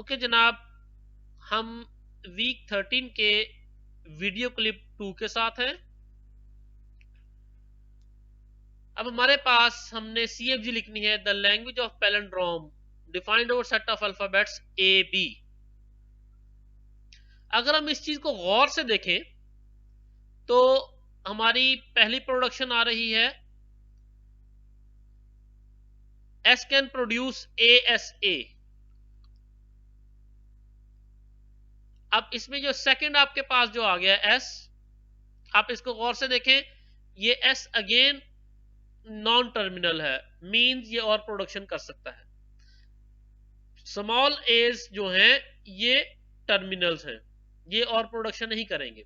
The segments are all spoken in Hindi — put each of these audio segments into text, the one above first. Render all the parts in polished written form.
ओके जनाब, हम वीक 13 के वीडियो क्लिप 2 के साथ हैं। अब हमारे पास हमने CFG लिखनी है, the language of palindrome defined over set of alphabets AB। अगर हम इस चीज को गौर से देखें तो हमारी पहली प्रोडक्शन आ रही है S कैन प्रोड्यूस ASA। अब इसमें जो सेकंड आपके पास जो आ गया S, आप इसको गौर से देखें, ये S अगेन नॉन टर्मिनल है, मींस ये और प्रोडक्शन कर सकता है। स्मॉल एज जो हैं ये टर्मिनल्स हैं, ये और प्रोडक्शन नहीं करेंगे।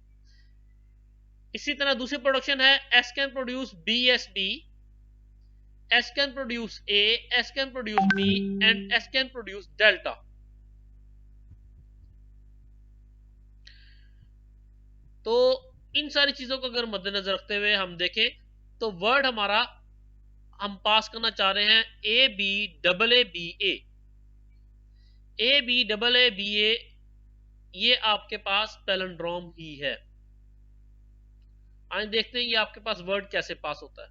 इसी तरह दूसरी प्रोडक्शन है S can produce BSB, S can produce A, S can produce B and S can produce delta. तो इन सारी चीजों को अगर मद्देनजर रखते हुए हम देखें तो वर्ड हमारा हम पास करना चाह रहे हैं ABAABA। ABAABA ये आपके पास पैलिंड्रोम ही है। आइए देखते हैं ये आपके पास वर्ड कैसे पास होता है।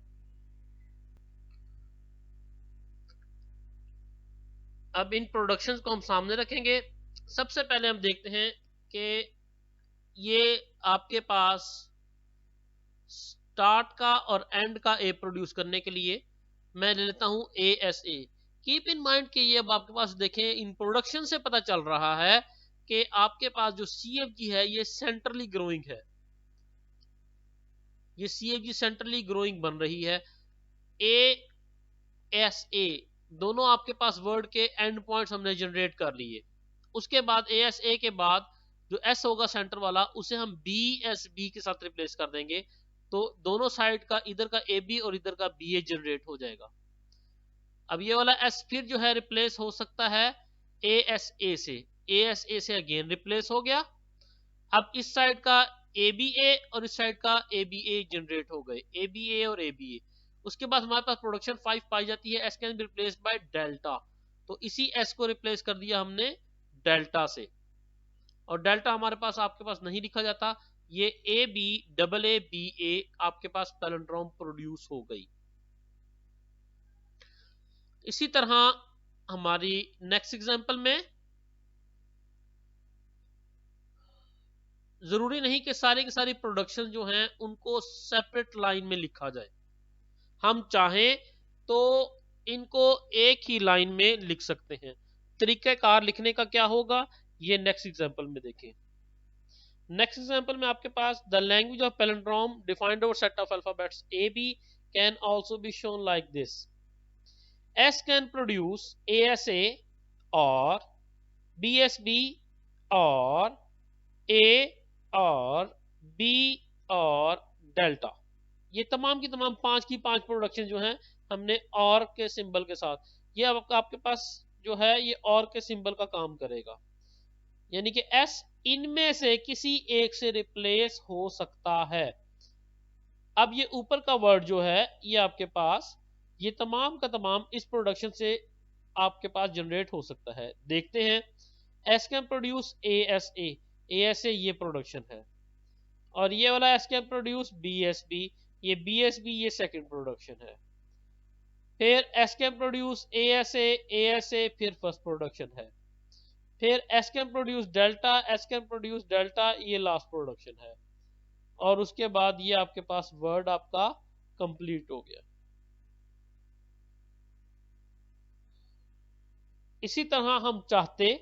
अब इन प्रोडक्शंस को हम सामने रखेंगे। सबसे पहले हम देखते हैं कि ये आपके पास स्टार्ट का और एंड का ए प्रोड्यूस करने के लिए मैं ले लेता हूं ASA। कीप इन माइंड कि ये अब आपके पास देखें, इन प्रोडक्शन से पता चल रहा है कि आपके पास जो CFG है ये सेंट्रली ग्रोइंग है, ये CFG सेंट्रली ग्रोइंग बन रही है। ASA दोनों आपके पास वर्ड के एंड पॉइंट्स हमने जनरेट कर लिए। उसके बाद ASA के बाद जो S होगा सेंटर वाला, उसे हम BSB के साथ रिप्लेस कर देंगे, तो दोनों साइड का इधर का AB और इधर का BA जनरेट हो जाएगा। अब ये वाला S फिर जो है रिप्लेस हो सकता है ASA से, ASA से अगेन रिप्लेस हो गया। अब इस साइड का ABA और इस साइड का ABA जनरेट हो गए, ABA और ABA। उसके बाद हमारे पास प्रोडक्शन 5 पाई जाती है, S can be replaced by delta. तो इसी S को रिप्लेस कर दिया हमने डेल्टा से, और डेल्टा हमारे पास आपके पास नहीं लिखा जाता, ये ABAABA आपके पास पैलिंड्रोम प्रोड्यूस हो गई। इसी तरह हमारी नेक्स्ट एग्जांपल में जरूरी नहीं कि सारी की सारी प्रोडक्शन जो हैं उनको सेपरेट लाइन में लिखा जाए, हम चाहें तो इनको एक ही लाइन में लिख सकते हैं। तरीकाकार लिखने का क्या होगा ये नेक्स्ट एग्जांपल में देखें। नेक्स्ट एग्जांपल में आपके पास the language of palindrome defined over set of alphabets AB can also be shown like this. S can produce ASA और BSB और A और B और डेल्टा। ये तमाम की तमाम 5 की 5 प्रोडक्शन जो हैं हमने और के सिंबल के साथ, ये आपके पास जो है ये और के सिंबल का काम करेगा, यानी कि S इनमें से किसी एक से रिप्लेस हो सकता है। अब ये ऊपर का वर्ड जो है ये आपके पास ये तमाम का तमाम इस प्रोडक्शन से आपके पास जनरेट हो सकता है। देखते हैं, S can produce ASA, ASA ये प्रोडक्शन है, और ये वाला S कैन प्रोड्यूस BSB, ये BSB ये सेकंड प्रोडक्शन है। फिर S can produce ASA, ASA फिर फर्स्ट प्रोडक्शन है। फिर S can produce delta, S can produce delta ये लास्ट प्रोडक्शन है, और उसके बाद ये आपके पास वर्ड आपका कंप्लीट हो गया। इसी तरह हम चाहते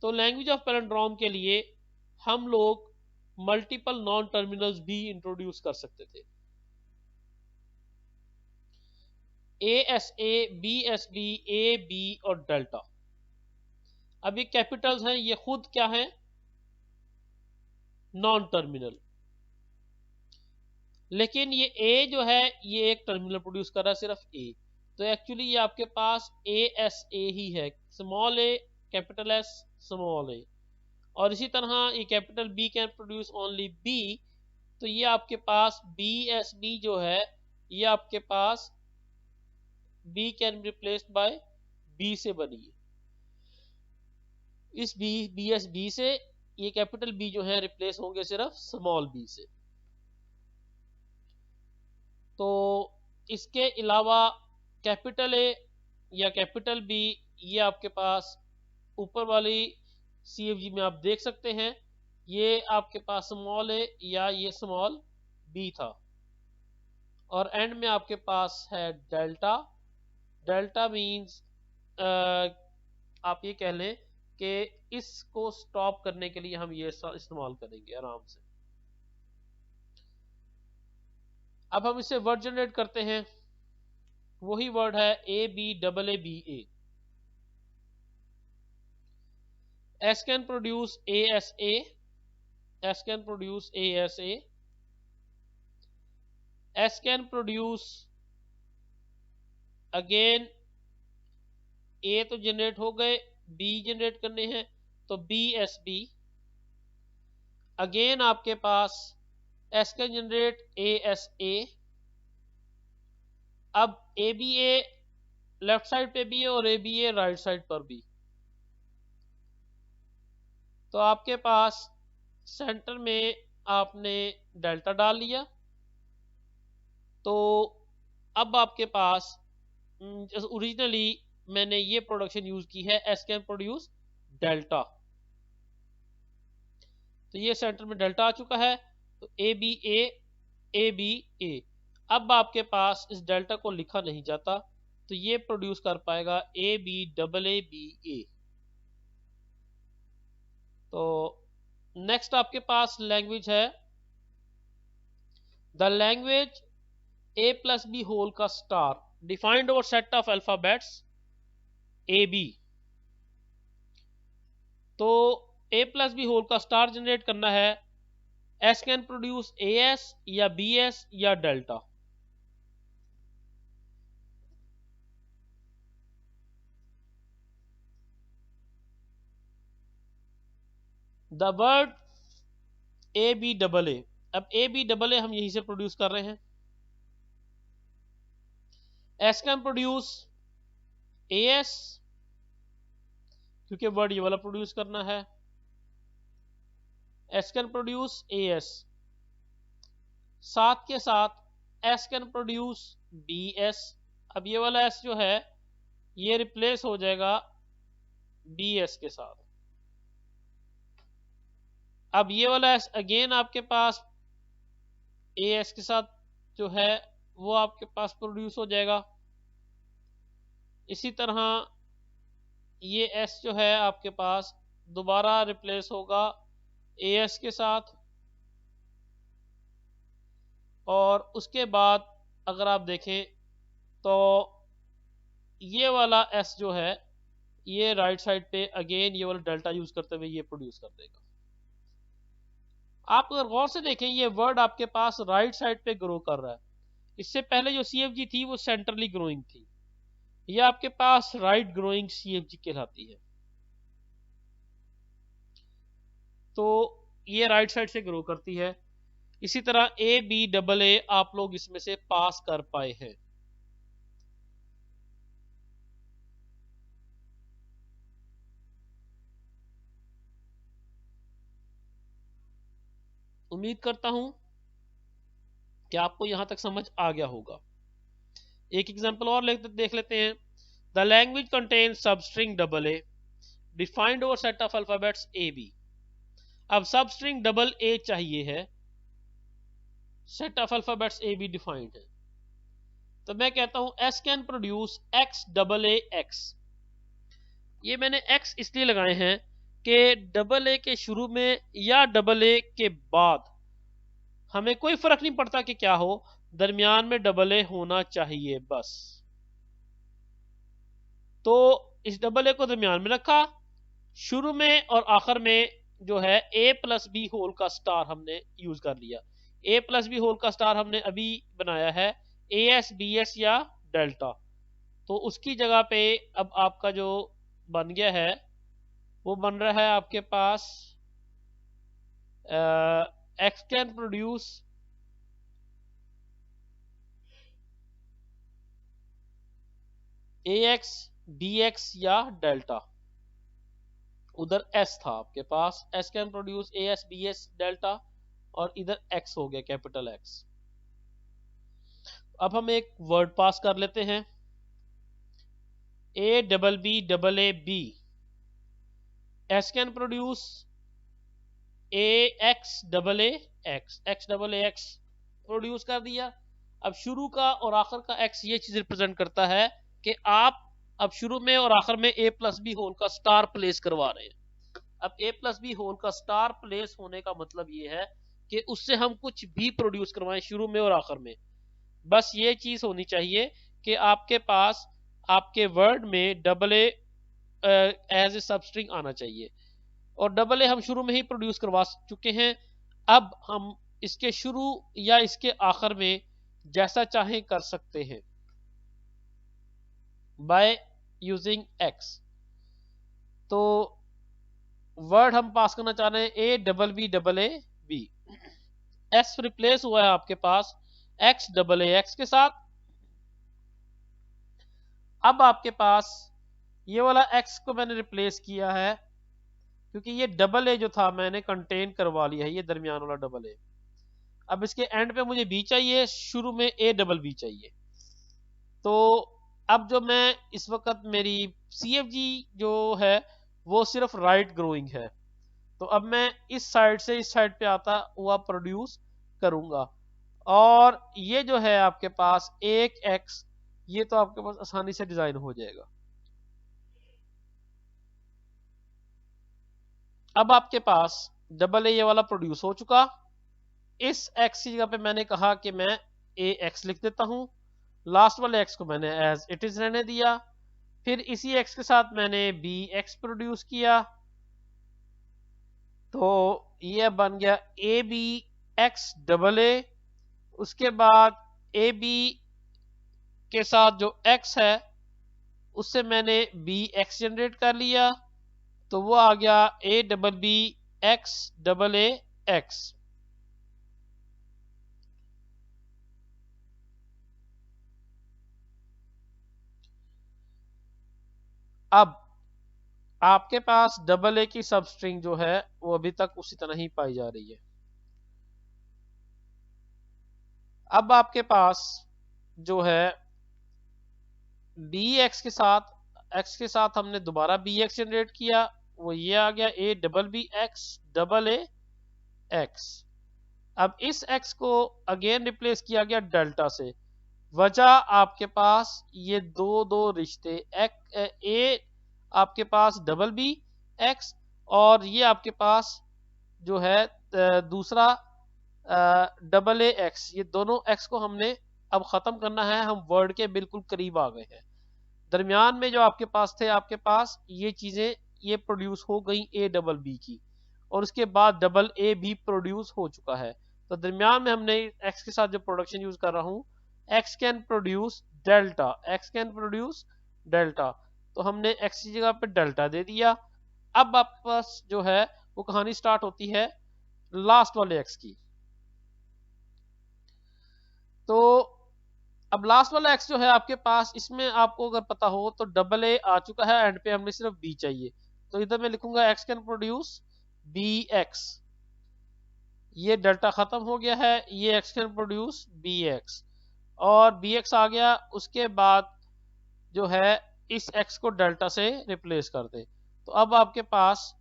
तो लैंग्वेज ऑफ पैलिंड्रोम के लिए हम लोग मल्टीपल नॉन टर्मिनल्स भी इंट्रोड्यूस कर सकते थे। ASA, BSB, AB और डेल्टा, अब ये कैपिटल्स हैं, ये खुद क्या है नॉन टर्मिनल, लेकिन ये A जो है ये एक टर्मिनल प्रोड्यूस कर रहा है, सिर्फ A, तो एक्चुअली ये आपके पास ASA ही है, small a capital S small a। और इसी तरह ये capital B can produce only B, तो ये आपके पास BSB जो है ये आपके पास B can be replaced by B से बनी है। इस बी एस बी से ये कैपिटल बी जो है रिप्लेस होंगे सिर्फ स्मॉल बी से। तो इसके अलावा कैपिटल ए या कैपिटल बी, ये आपके पास ऊपर वाली CFG में आप देख सकते हैं, ये आपके पास स्मॉल ए या ये स्मॉल बी था। और एंड में आपके पास है डेल्टा। डेल्टा मीन्स आप ये कह लें कि इसको स्टॉप करने के लिए हम ये इस्तेमाल करेंगे आराम से। अब हम इसे वर्ड जनरेट करते हैं। वही वर्ड है ABAABA। S can produce ASA, S can produce ASA, S can produce again A तो जनरेट हो गए, B जनरेट करने हैं तो BSB। अगेन आपके पास S कैन जनरेट ASA। अब ABA लेफ्ट साइड पे भी है और ABA राइट साइड पर भी। तो आपके पास सेंटर में आपने डेल्टा डाल लिया। तो अब आपके पास ओरिजिनली मैंने ये प्रोडक्शन यूज की है एस कैन प्रोड्यूस डेल्टा। तो ये सेंटर में डेल्टा आ चुका है। तो ए बी ए। अब आपके पास इस डेल्टा को लिखा नहीं जाता, तो ये प्रोड्यूस कर पाएगा ABAABA। तो नेक्स्ट आपके पास लैंग्वेज है द लैंग्वेज A+B होल का star defined over set of alphabets AB। तो A+B होल का स्टार जनरेट करना है। S कैन प्रोड्यूस AS या BS या डेल्टा। The word ABAA। अब ABAA हम यहीं से प्रोड्यूस कर रहे हैं। S कैन प्रोड्यूस AS क्योंकि वर्ड ये वाला प्रोड्यूस करना है। S कैन प्रोड्यूस AS, साथ के साथ S कैन प्रोड्यूस BS। अब ये वाला S जो है ये रिप्लेस हो जाएगा BS के साथ। अब ये वाला S अगेन आपके पास AS के साथ जो है वो आपके पास प्रोड्यूस हो जाएगा। इसी तरह ये S जो है आपके पास दोबारा रिप्लेस होगा AS के साथ। और उसके बाद अगर आप देखें तो ये वाला S जो है ये राइट साइड पे अगेन ये वाला डेल्टा यूज करते हुए ये प्रोड्यूस कर देगा। आप अगर गौर से देखें ये वर्ड आपके पास राइट साइड पे ग्रो कर रहा है। इससे पहले जो CFG थी वो सेंट्रली ग्रोइंग थी, ये आपके पास राइट ग्रोइंग CFG कहलाती है। तो ये राइट साइड से ग्रो करती है। इसी तरह ABAA आप लोग इसमें से पास कर पाए हैं। उम्मीद करता हूं कि आपको यहां तक समझ आ गया होगा। एक एग्जांपल और देख लेते हैं। The language contain substring AA defined over set of alphabets AB। अब सबस्ट्रिंग AA चाहिए है, set of alphabets AB defined है। तो मैं कहता हूं S कैन प्रोड्यूस XAAX। ये मैंने X इसलिए लगाए हैं कि AA के शुरू में या AA के बाद हमें कोई फर्क नहीं पड़ता कि क्या हो, दरमियान में AA होना चाहिए बस। तो इस AA को दरमियान में रखा, शुरू में और आखिर में जो है A+B होल का स्टार हमने यूज कर लिया। A+B होल का स्टार हमने अभी बनाया है AS BS या डेल्टा। तो उसकी जगह पे अब आपका जो बन गया है वो बन रहा है आपके पास X can produce AX BX या डेल्टा। उधर एस था आपके पास, S can produce A S B S delta, और इधर एक्स हो गया कैपिटल एक्स। अब हम एक वर्ड पास कर लेते हैं, A double B double A B, S can produce A X double A X, X double A X produce कर दिया। अब शुरू का और आखिर का एक्स ये चीज रिप्रेजेंट करता है कि आप अब शुरू में और आखिर में ए प्लस बी होल का स्टार प्लेस करवा रहे हैं। अब ए प्लस बी होल का स्टार प्लेस होने का मतलब ये है कि उससे हम कुछ भी प्रोड्यूस करवाएं शुरू में और आखिर में, बस ये चीज होनी चाहिए कि आपके पास आपके वर्ड में double A as a substring आना चाहिए, और डबल ए हम शुरू में ही प्रोड्यूस करवा चुके हैं। अब हम इसके शुरू या इसके आखिर में जैसा चाहें कर सकते हैं बाय यूजिंग एक्स। तो वर्ड हम पास करना चाह रहे हैं A double B B, S replace हुआ है आपके पास एक्स डबल ए एक्स के साथ। अब आपके पास ये वाला एक्स को मैंने रिप्लेस किया है क्योंकि ये डबल ए जो था मैंने कंटेन करवा लिया है, ये दरमियान वाला डबल ए। अब इसके एंड पे मुझे बी चाहिए, शुरू में ए डबल बी चाहिए। तो अब जो मैं इस वक्त मेरी CFG जो है वो सिर्फ राइट ग्रोइंग है, तो अब मैं इस साइड से इस साइड पे आता हुआ प्रोड्यूस करूंगा, और ये जो है आपके पास एक एक्स, ये तो आपके पास आसानी से डिजाइन हो जाएगा। अब आपके पास डबल ए वाला प्रोड्यूस हो चुका। इस एक्स की जगह पे मैंने कहा कि मैं ए एक्स लिख देता हूं, लास्ट वाले एक्स को मैंने एज इट इज रहने दिया। फिर इसी एक्स के साथ मैंने बी एक्स प्रोड्यूस किया, तो ये बन गया A B X double A. उसके बाद ए बी के साथ जो एक्स है उससे मैंने बी एक्स जनरेट कर लिया, तो वो आ गया A double B X double A X. अब आपके पास डबल ए की सब स्ट्रिंग जो है वो अभी तक उसी तरह ही पाई जा रही है। अब आपके पास जो है बी एक्स के साथ हमने दोबारा बी एक्स जनरेट किया, वो ये आ गया A double B X double A X. अब इस एक्स को अगेन रिप्लेस किया गया डेल्टा से, वजह आपके पास ये दो रिश्ते ए आपके पास डबल बी एक्स, और ये आपके पास जो है दूसरा डबल ए एक्स, ये दोनों एक्स को हमने अब खत्म करना है। हम वर्ड के बिल्कुल करीब आ गए हैं। दरमियान में जो आपके पास थे, आपके पास ये चीजें ये प्रोड्यूस हो गई ए डबल बी की, और उसके बाद डबल ए भी प्रोड्यूस हो चुका है। तो दरमियान में हमने एक्स के साथ जो प्रोडक्शन यूज कर रहा हूं, x can produce delta, x can produce delta, तो हमने एक्स की जगह पे डेल्टा दे दिया। अब आपके पास जो है वो कहानी स्टार्ट होती है लास्ट वाले एक्स की। तो अब लास्ट वाला एक्स जो है आपके पास, इसमें आपको अगर पता हो तो डबल ए आ चुका है, एंड पे हमें सिर्फ बी चाहिए, तो इधर मैं लिखूंगा X can produce B X, ये डेल्टा खत्म हो गया है, ये X can produce B X, और बी एक्स आ गया। उसके बाद जो है इस एक्स को डेल्टा से रिप्लेस कर दे, तो अब आपके पास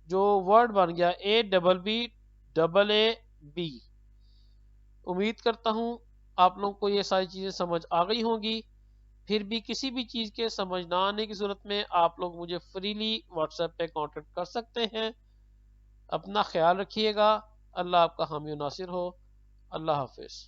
जो वर्ड बन गया A double B double A B. उम्मीद करता हूं आप लोगों को ये सारी चीजें समझ आ गई होंगी। फिर भी किसी भी चीज के समझ ना आने की सूरत में आप लोग मुझे फ्रीली व्हाट्सएप पे कांटेक्ट कर सकते हैं। अपना ख्याल रखिएगा। अल्लाह आपका हामी नासिर हो। अल्लाह हाफिज।